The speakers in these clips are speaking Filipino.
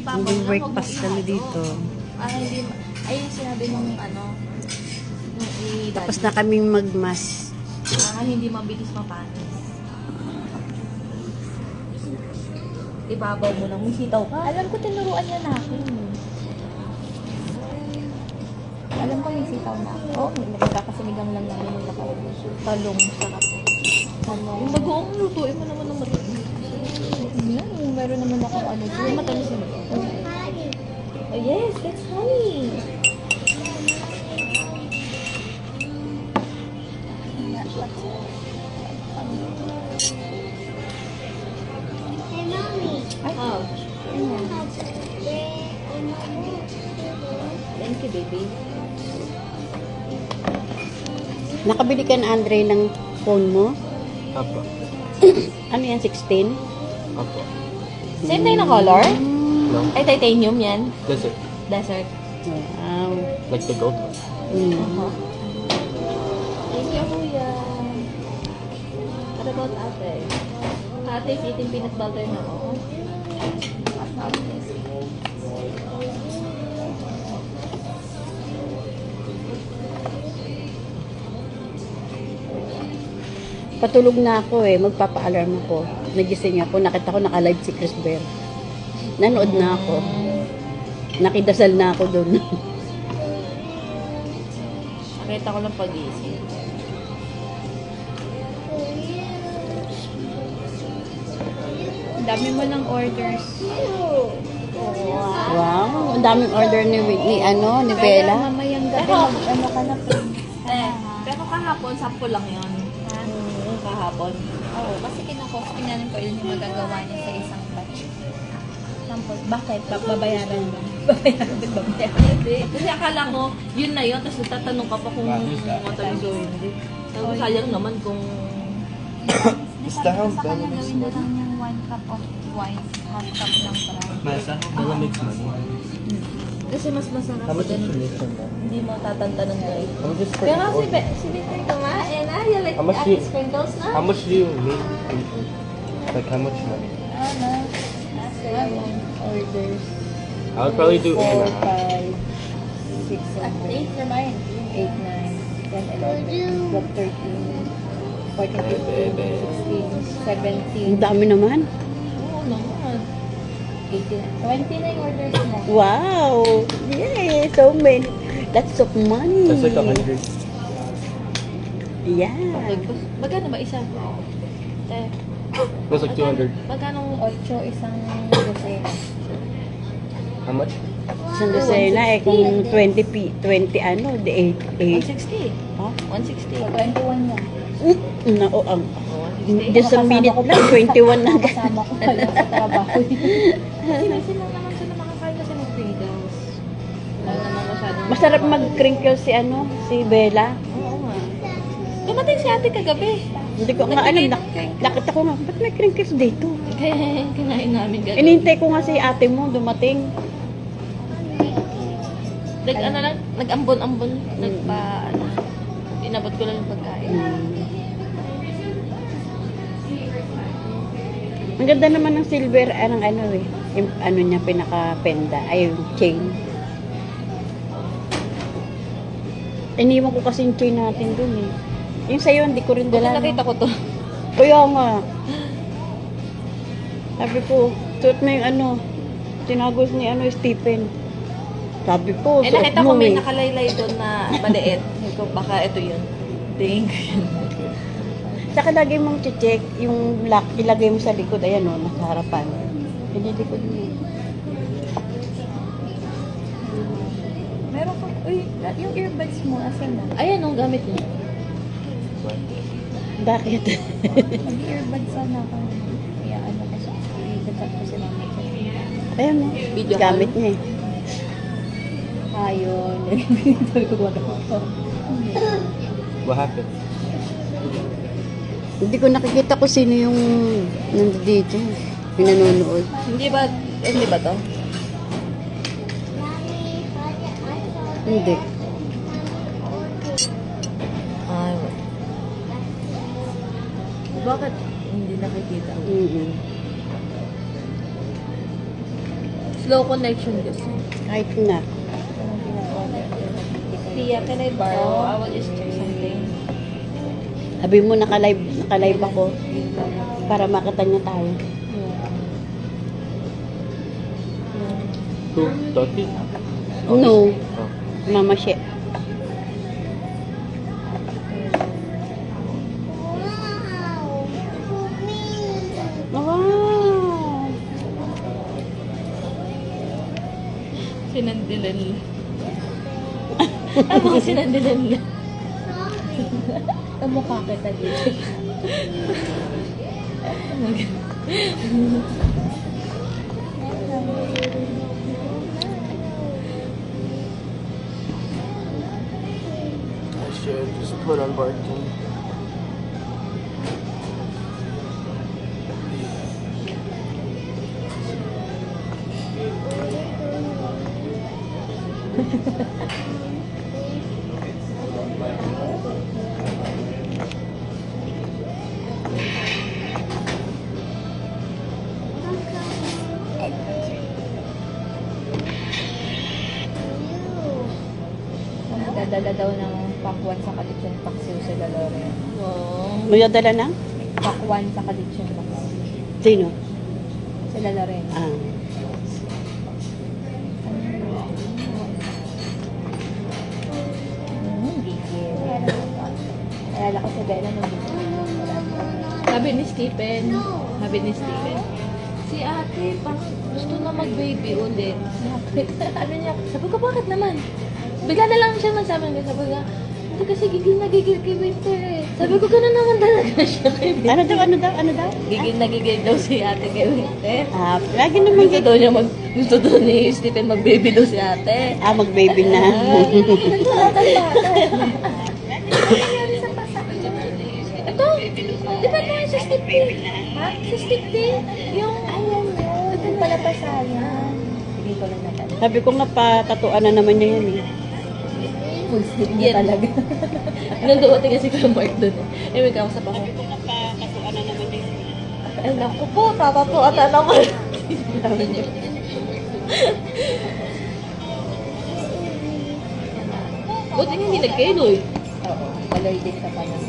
Nag-breakfast kami dito. Hindi. Ayun sinabi nung nung Tapos na kaming magmas. hindi mabilis mapanis. Ibabaw mo lang. May sitaw ka? Alam ko tinuruan niya na ako. Alam ko may sitaw na ako. Oo, nagkakasinigang lang namin yung talong sa kape. Yung bagoong lutuin mo naman ng matamis. Meron naman akong yung matamis yun. Oh yes, that's honey. Thank you, baby. Nakabili ka na, Andre, ng phone mo? Apo. Ano yan, 16? Apo. Same tayo na color? No? Ay, titanium yan. Desert. Desert. Wow. Like the gold one. Thank you, Kuya. What about ate? Ate is eating peanut butter na ako. Patulog na ako eh. Magpapa-alarm ako. Nagising ako. Nakita ko naka-live si Chris Bear. Nanood na ako. Nakidasal na ako doon. Nakita ko lang pag-isip. Dami mo ng orders. Wow. Ang daming order ni Bella. Pero mamayang gabi, ano ka na pa. Pero kahapon, sample lang yun. Kahapon. Oo, kasi kinakosting namin ko yun yung magagawa niya sa isang batch. Sample, bakit? Babayaran ba? Hindi. Kasi akala ko, yun na yun. Tapos tatanong ka pa kung matamis o hindi. Sabi sayang naman kung... Basta how Sa kanya Bella makes gawin na lang money. yung 1 cup of wine, half cup ng brown. Masa, Bella makes money. Kasi mas masarap How much din. is she make from that? Hindi mo tatanta ng guys. How much is for Pero each order? si Victor kumain na. You like How much ate you- sprinkles na? How much do you make for each order? Like how much money? Ano? Orders. I would probably do 4, 8.5. 5, 6, 7, 8 for mine. 8, 9, 10, 11, 12, 13, 14, 15, 16, 17. Ang dami naman. Oo naman. 18. 20 na yung orders mo. Wow. Yay. So many. Lots of money. That's like 100. Yeah. Magkano ba isa? That's like 200. Magkano 8 isang dosena? How much? Isang dosena eh. Kung 20 ano, de 8. 160. Oh. 160. 21 yan. Na, oh, ang Oh, 160. just a minute lang, 21 na. Kasama ko pala sa trabaho. Kasi minsan lang naman sila makakain kasi ng Pringles. Wala naman masyadong... Masarap mag-crinkle si ano, si Bella. Oo nga. Dumating si ate kagabi. Hindi ko nga alam. Nakita ko nga, ba't may crinkles dito? Kaya kinain namin gano'n. Inintay ko nga si ate mo, dumating. Nag-ambon-ambon. Inabot ko lang yung pagkain. Ang ganda naman ng silver, anong ano eh. Yung ano niya, pinaka-penda, ay yung chain. Iniwan ko kasi yung chain natin dun eh. Yung sa'yo, hindi ko rin dala. Nakita ko to. Kaya nga. Sabi ko, suot mo yung ano, tinagos ni ano, Stephen. Sabi ko, suot Nakita ko mo may eh. nakalaylay doon na maliit. Sabi ko, baka ito yun. Tingin ko yun. Saka lagi mong check yung lock, ilagay mo sa likod, ayan o, nasa harapan. Pinilikod mo. Meron ko, yung earbuds mo, asan na? Ayan ang gamit niya. Bakit? Mag-earbuds sana ako. Kaya ano ko sa, i-chat ko sila. Ayan mo, Video gamit niya eh. Ayun. Sabi ko, wala ko. What happened? Hindi ko nakikita ko sino yung nandito, yung nanonood. Hindi ba to? Hindi. Ay, bakit hindi nakikita? Slow connection kasi. Kahit na. Pia, can I borrow? I will just check something. Sabi mo, nakalive ako. Para makita niya tayo. Who? Toti? No. Oh. Mama She. Wow! Sinandilan nila. Ako sinandilan nila. Kamukha kita dito. I should just put on barking. Dadala daw ng pakwan sa Kalitson Paksiw sila Loren. Oh. May dala na? Pakwan sa Kalitson Paksiw. Sino? Sila Loren. Ah. Gigil. Alala ko sa Bella nung Sabi ni Stephen, si ate, gusto na mag-baby ulit. Sabi niya, sabi ko, bakit naman? Bigla na lang siya nagsabi niya, sabi niya, hindi kasi gigil na gigil kay Winter eh. Sabi ko, gano'n naman talaga siya kay Winter. Ano daw? Gigil na gigil daw si ate kay Winter. Ah, lagi naman Gusto daw ni Stephen mag-baby daw si ate. Ah, mag-baby na. Ito, di ba naman sa Steve Day? Ha? Sa Steve Day? Yung, ayan yun. Ito pala pasayan. Hindi ko lang natala. Sabi ko nga, patatuan na naman niya yan eh. Full sleep na Yan. talaga. Nanduotin kasi ko yung Mark doon eh. Eh, may kausap ako. Ay, naku po, tatatuan na naman. Buti nga hindi nagkailoy. Oo, kaloy din sa panahon.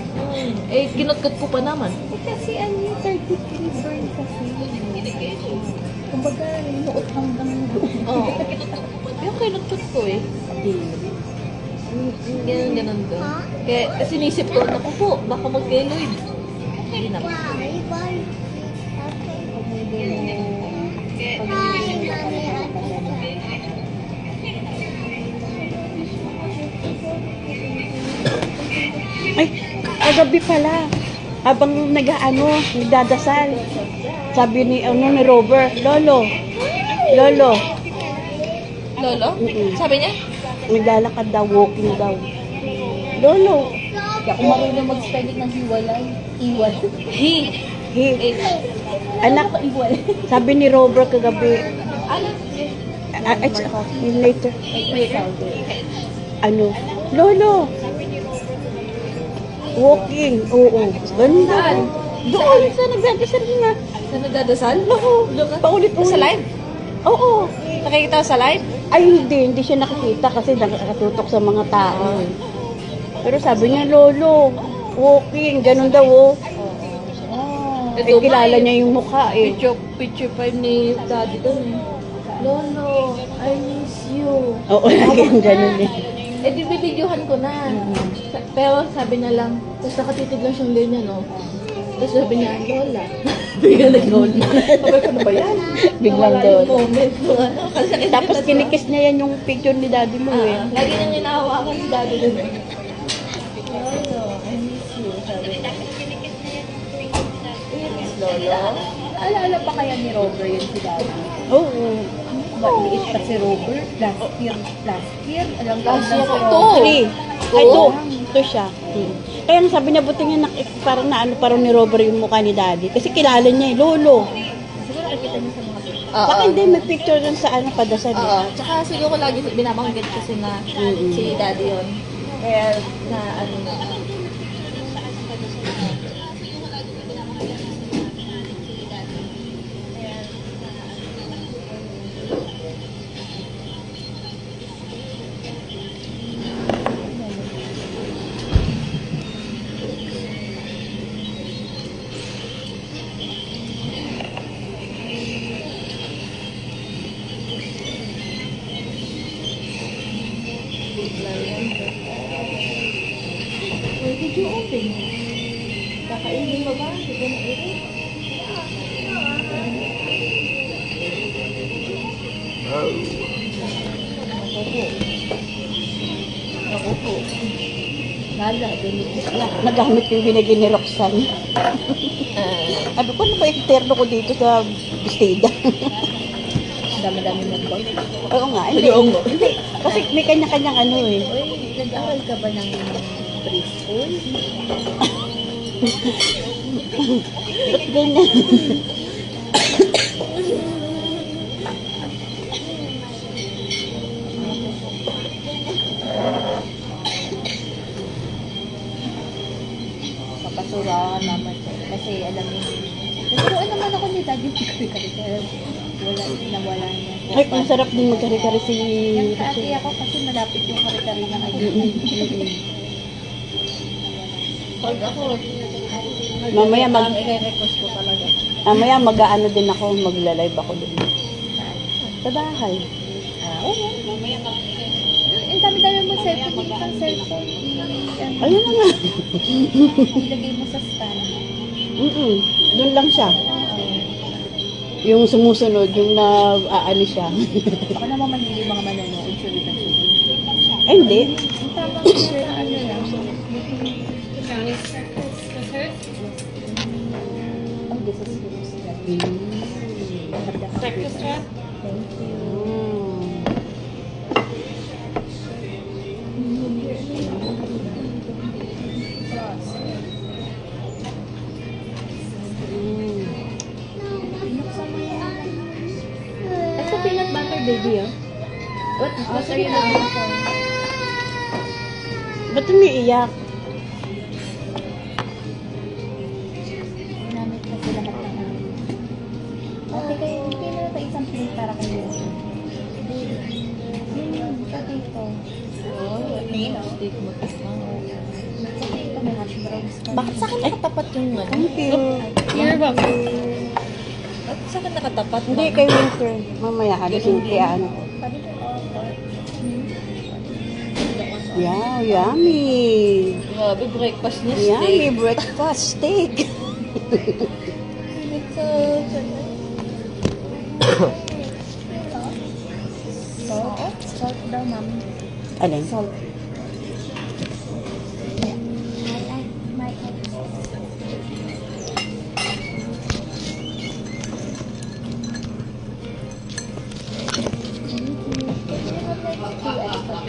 Eh, kinot-cut ko pa naman. Kasi ano yung 33 burn kasi. Kumbaga, nuot hanggang doon. Oo. Yung kinot-cut ko eh. Ganun doon. Kaya sinisip ko, naku po, baka mag-keloid. Hindi naman. Pag hindi mo, pag hindi mo Ay, kagabi pala. Habang nagdadasal. Sabi ni Robert, Lolo. Lolo? Mm-mm. Sabi niya? Naglalakad daw, walking daw. Lolo. Kaya kung marunong mag-spelling ng hiwalay, iwan. Hey, anak, sabi ni Robert kagabi, later, Lolo, walking, oo, ganda. Doon, sa nagdadasal nga. Sa nagdadasal? Oo, paulit-ulit. Sa live? Oo. Nakikita sa live? Ay, hindi siya nakikita kasi nakatutok sa mga tao. Pero sabi niya, Lolo, walking, ganun daw, oh. Eh, kilala niya yung mukha, eh. Picture 5 ni Daddy doon eh. Lolo, I miss you. Oo, laging ganun eh. Eh, di bibidyohan ko na. Pero sabi niya lang, tapos nakatitig lang siyang linya, no? Tapos sabi niya, Lola. Bigla nag-Lola. Sabi ko, ano ba yan? Biglang Nawala yung Lola. moment. Ano? Kasi Tapos kinikis niya yan yung picture ni daddy mo, eh. Lagi niyang inahawakan si Daddy doon eh. Lolo, I miss you. Sabi niya. Lolo, alala pa kaya ni Robert yun si Daddy? Oo. Maliit pa si Robert. Last year, alam ko Last year si ito. Robert. Three. Ay, ito siya. Kaya sabi niya, buti nga parang parang ni Robert yung mukha ni daddy. Kasi kilala niya, eh, Lolo. Siguro nakikita niyo sa mga picture. Baka hindi, may picture dun sa padasal. Oo. Tsaka siguro lagi binabanggit kasi na si Daddy yun. Kaya na ano na. Why did you open? Kakainin mo ba? Sige na ito. Ako po. Lala, Nagamit yung binigay ni Roxanne. Ano ko na ba yung terno ko dito sa Bistida? Dami-dami mo ba? Oo nga, hindi. Hindi. Kasi may kanya-kanyang ano eh. Uy, nag-aaral ka ba ng preschool? Ba't ganyan? Papasura ka naman. Kasi alam mo, nagturuan naman ako ni Daddy kare-kare. Nawala niya. Ay, ang sarap din magkari-kari si... Yung kaati ako kasi malapit yung kare-kare na kayo. Pag ako, Mamaya ang i-request ko talaga. mamaya mag-aano din ako, magla-live ako din. Sa bahay. Oo. Ang dami-dami mo cellphone, hindi kang cellphone. Ayun na nga. Ilagay mo sa stand. Doon lang siya. Yung sumusunod, yung na-aano siya. Baka naman manili mga manonood, sulit-sulit. Ay, hindi. Ang tamang share na ano lang. Oh, this is breakfast wrap. Thank you. Ito peanut butter, baby, oh. What are you looking for? Ba't umiiyak? Ginamit kasi lahat ng ano. Ate kayo, hindi na ito isang plate para kayo. Yung potato. Oh, steak mo. Potato, may hash browns. Bakit sa akin nakatapat yung ano? Thank you. You're welcome. Bakit sa akin nakatapat? Hindi, kay Winter. Mamaya, halisin kaya ano. Wow, yummy. Grabe, breakfast niya Yummy steak. breakfast steak. It's salt. Salt daw, ma'am. Alin? Salt.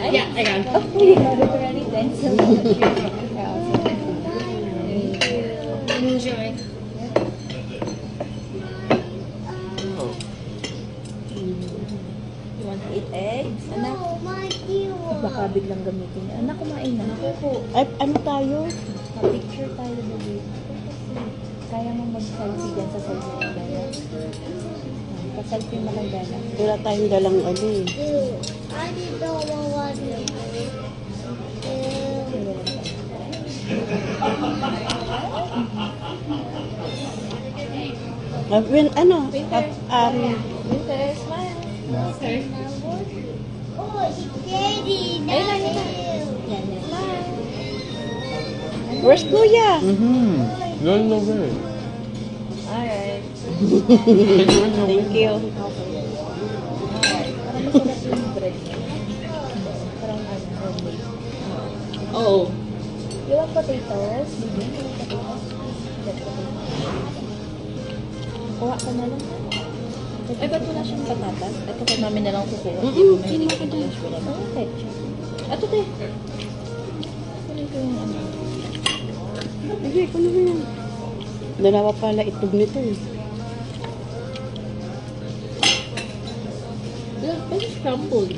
Yeah, I got it. Oh, you got it already then. So, Enjoy. you want to eat eggs? Anak? Baka biglang gamitin niya. Anak, kumain na. Ay, ano tayo? Ma-picture tayo na dito. Kaya mo mag-selfie dyan sa selfie ng Bella. Pa-selfie mo kay Bella. Wala tayong dalang ano eh. Ano? Winter, smile. Ayun na, yun na. Yan, yan. Smile. Where's Kuya? You're in the way. Alright. Thank you. Parang masarap yung bread niya. Parang ano, homemade. Oo. You want potatoes? Baby, you want potatoes? Get potatoes. Kuha ka na lang. Ay, ba't wala siyang patatas? Ito pa namin na lang kukuha. Sino ko dyan? Oh, ketchup. Ito, te. Kunin ko yung ano. Sige, kuno mo yan. Dalawa pala itlog nito eh. Ay, scrambled.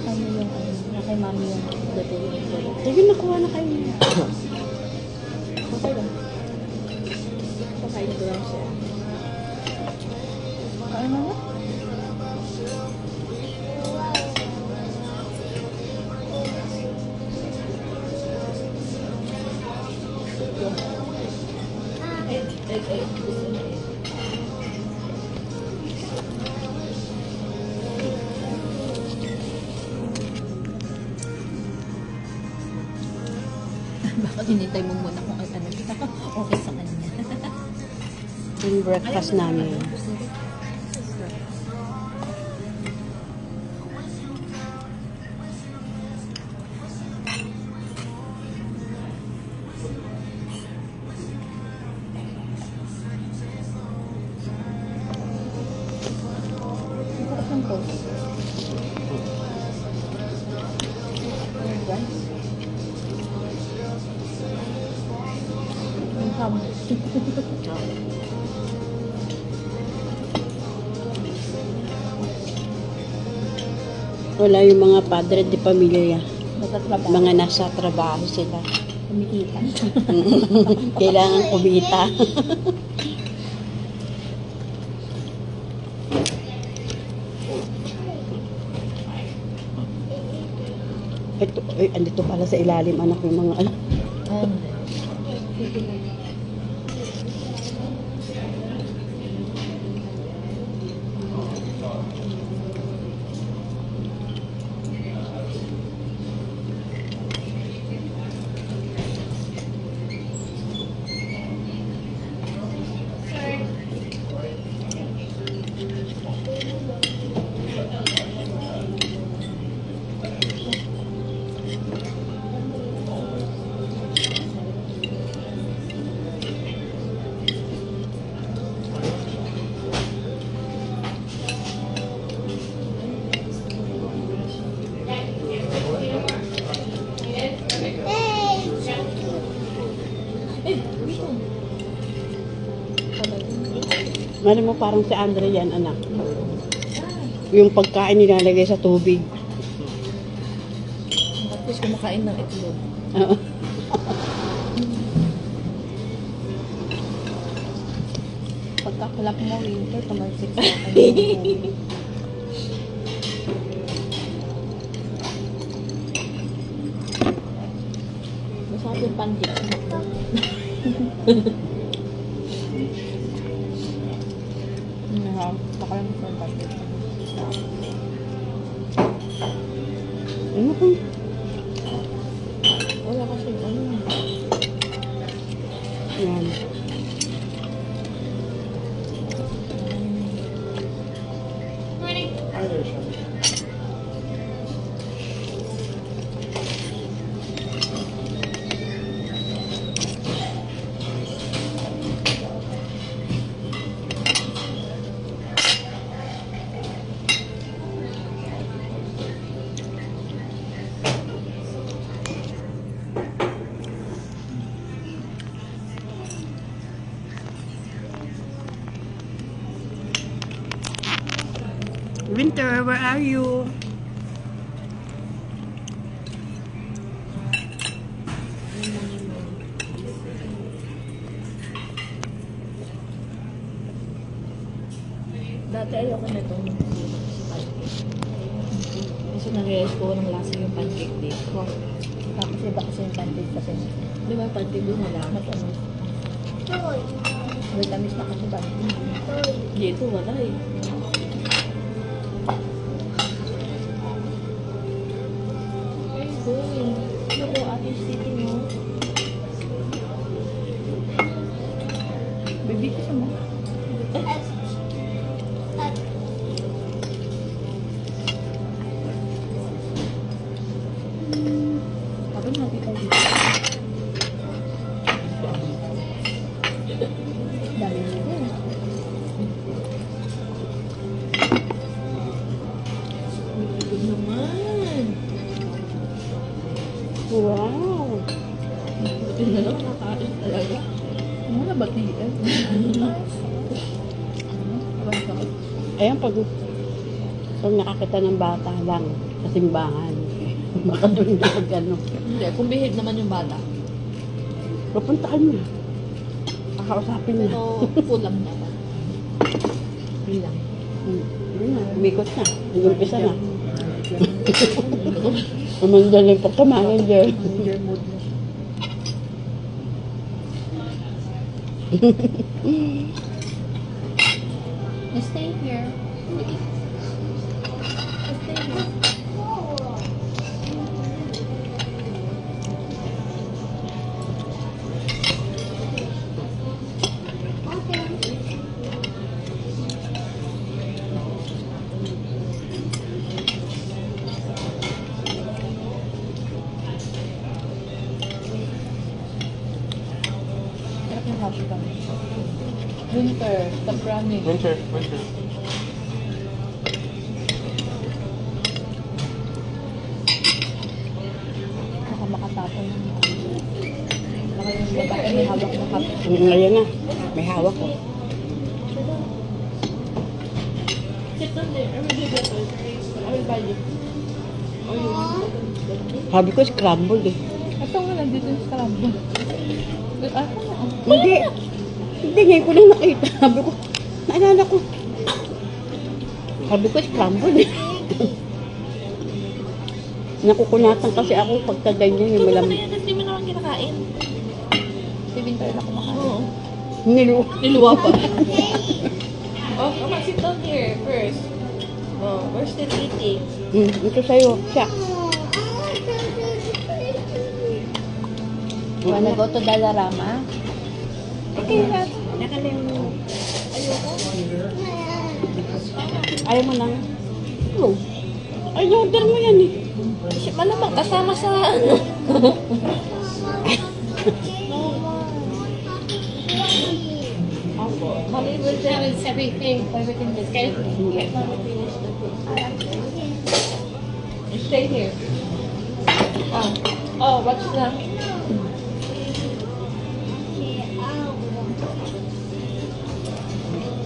Ano yung ano, na kay mami yung dato yung wala. Sige, nakuha na kayo. Okay lang. Pakain ko lang siya. Ano na? Dapat hinintay mo muna kung ano okay sa kanya. Yung breakfast namin. Sarap ng toast. Yung ham. Wala yung mga padre de pamilya. Nagtatrabaho. Mga nasa trabaho sila. Kumikita. Kailangan kumita. Ito, ay, andito pala sa ilalim anak yung mga ano. Mali mo parang si Andre yan, anak. Yung pagkain nilalagay sa tubig. Tapos kumakain ng itlog. Oo. Pagkakalap mo winter, tumalsik sa akin. Masarap yung pancakes mo. Pakalam ko yung pancakes. Ano po? Wala kasi ano. Yan. Hi there, Sean. Winter, where are you? Dati ayoko na itong kasi nag-realize ko ng lasa yung pancake dito. Tapos iba kasi yung pancake kasi. Di ba yung pancake doon wala? Ano? May tamis na kasi pancake. Dito wala eh. Uy, ano po ating city mo? Baby kasi mo. Apa natin tayo dito? Dami nito. Good naman. Wow! Buti na lang nakain talaga. Ano na ba tiyan? Ayan, pag nakakita ng bata lang sa simbahan, baka doon na pag ano. Hindi, kung behave naman yung bata. Papuntahan niya. Kakausapin niya. Pero kulang naman. Bilang. Yun na, umikot na. Nag-umpisa na. Umandaling pagka-manager. Manager mood na siya. Stay here. Stay here. winter. Stop running. Winter. Baka makatapon ng mga. Baka yung babae may hawak na kape. Ngayon na, may hawak ko. Sabi ko, scrambled eh. Ito nga lang dito yung scramble. Ako na. Hindi. Hindi, ngayon ko lang nakita. Sabi ko, naalala ko. Sabi ko, scrambled eh. Nakukunatan kasi ako pagka ganyan yung malamig. Hindi mo naman kinakain. Si Winter na kumakain. Oo. Niluwa pa. Oh, come on, sit down here first. Oh, we're still eating. Ito sa'yo. Siya. Wanna go to Dalarama? Okay, Rat. Nakalim. Ayoko. Ayaw mo nang. Oh. Ay, order mo yan eh. Malamang kasama sa ano. Mommy will tell us everything is okay. Get Mommy finish the food. Stay here. Oh, what's the...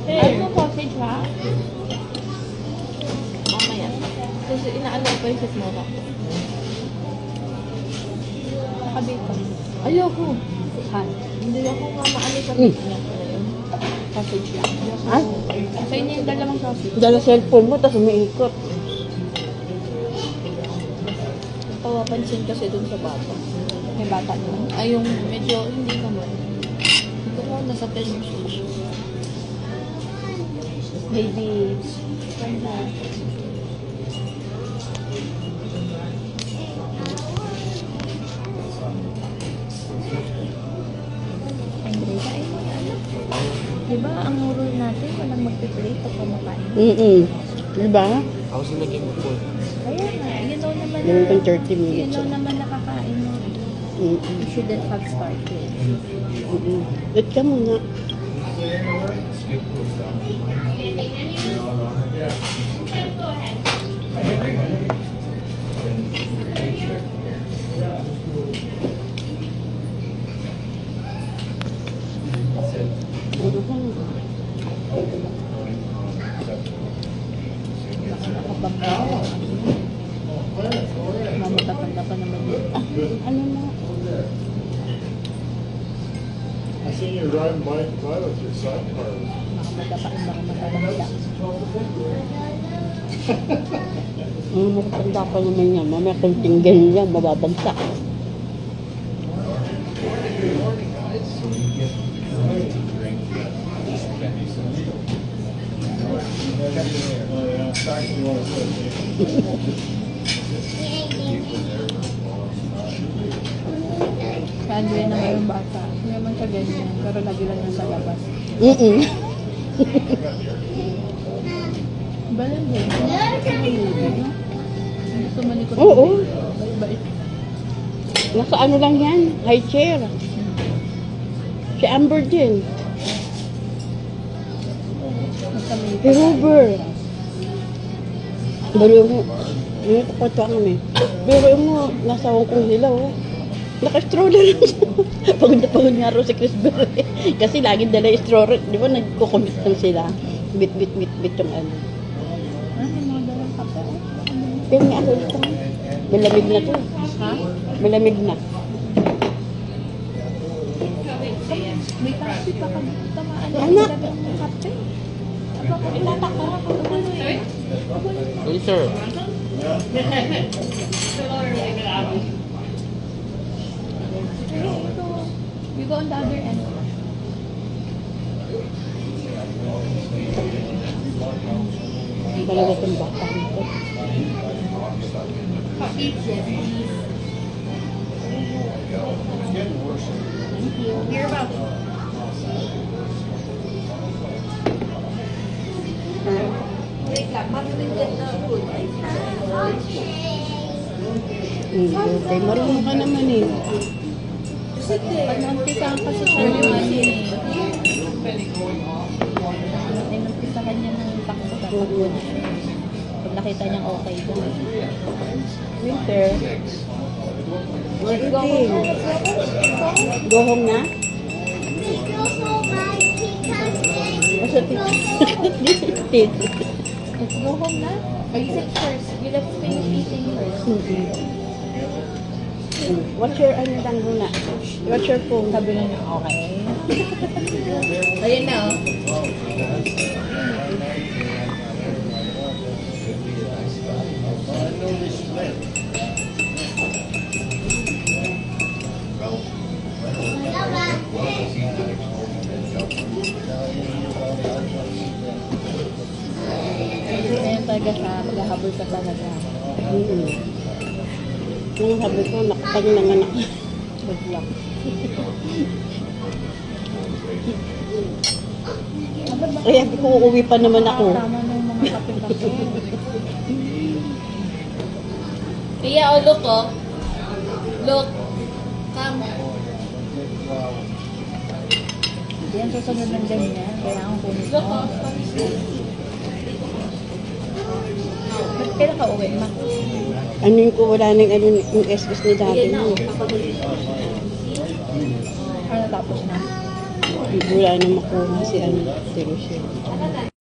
Ano mo sausage ha? Mamaya. Kasi inaano pa yung sismura. Nakabacon. Ayoko. Han. Hindi ako nga maano sa niya. Sausage lang. Ha? Sa inyo yung dalawang sausage. Dala cellphone mo, tapos umiikot. Pawapansin kasi dun sa bata. May bata naman. Ay, yung medyo hindi naman. Ito ko nasa 10 years old siya. Baby. Andrea, ay mga anak. Diba, ang rule natin, walang magpiplate pag kumakain. Diba? I was in the game before. Kaya nga, yun daw naman Meron pang 30 yun minutes. daw naman nakakain mo. You shouldn't have started. Wait ka muna. Nakabangga. Mamatatanda pa naman yun. Ano na? I seen you riding bike by with your sidecar. Makamadapaan, makamatanda. Makatanda pa naman yan. Mamaya kunting ganyan yan, mababagsak. Si Andrea na mayroong bata. Hindi naman siya ganyan. Pero lagi lang yan sa labas. Balan din. Gusto malikot. Oo. Bait-bait. Nasa ano lang yan, high chair. Si Amber din. Nasa may Si Ruber. Balo mo. Yung kapatuan kami. Pero mo, nasa Hong Kong sila, oh. Naka-stroller lang siya. Pagod na pagod nga raw si Chris Berry. Kasi laging dala yung stroller. Di ba nagkukumbit lang sila? Bit yung ano. may mga dalang kape. Pero nga ako ito. Malamig na to. Ha? Malamig na. May taxi pa kami. Tamaan. Anak! May kape. Itatak ko ako. Winter. You go on the other end. Talaga itong bata nito. Okay, marunong ka naman eh. Pag munti ka kasi siya yung ano eh. Nainapis sa kanya ng takbo takbo na siya. Pag nakita niyang okay daw. Winter. Let's go home. Let's go home. Go home na? Basta Let's go home na. Or you sit first. You let's finish eating first. What's your ano lang muna? What's your phone? Sabi lang niya, okay. Ayun na oh. Ngayon talaga siya, maghahabol ka talaga. Yung sabi ko, nakapag nanganak. Good luck. Kaya ko uuwi pa naman ako. Tama ng mga kape-kape. Kaya oh, look oh. Look. Come. Yan susunod ng ganyan. Kailangan kunin ko. Look oh. Ba't kailan ka uwi, ma? Ano yung ko, wala nang ano, yung SS ni dati mo. Ano tapos na? Wala na makuha si ano, si Rochelle.